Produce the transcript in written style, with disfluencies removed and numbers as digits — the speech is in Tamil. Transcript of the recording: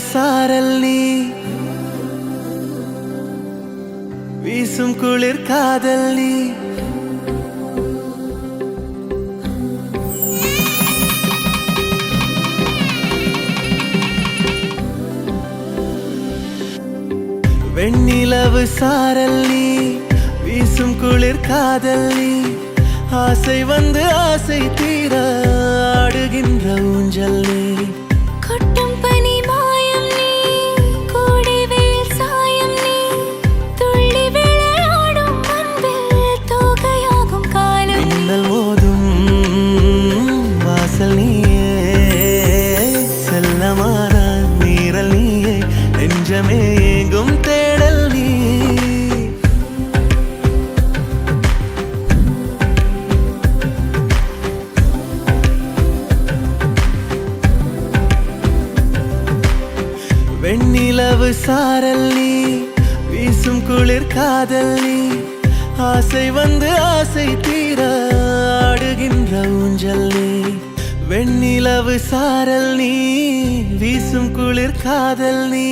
சாரல் நீ வீசும் குளிர் காதல் நீ வெண்ணிலவு சாரல் நீ வீசும் குளிர் காதல் நீ ஆசை வந்து ஆசை தீர ஆடுகின்ற ஊஞ்சல் நீ கொட்டும் பனி மாயம் நீ கோடை வெயில் சாயம் நீ துள்ளி விளையாடும் அன்பில் தோகையாகும் காலம் மின்னல் மோதும் வாசல் நீயே செல்லமான நீரல் நீயே நெஞ்சமே எங்கும் தேடல் நீ வெண்ணிலவு சாரல் நீ வீசும் குளிர் காதல் நீ ஆசை வந்து ஆசை தீர ஆடுகின்ற ஊஞ்சல் நீ வெண்ணிலவு சாரல் நீ வீசும் குளிர் காதல் நீ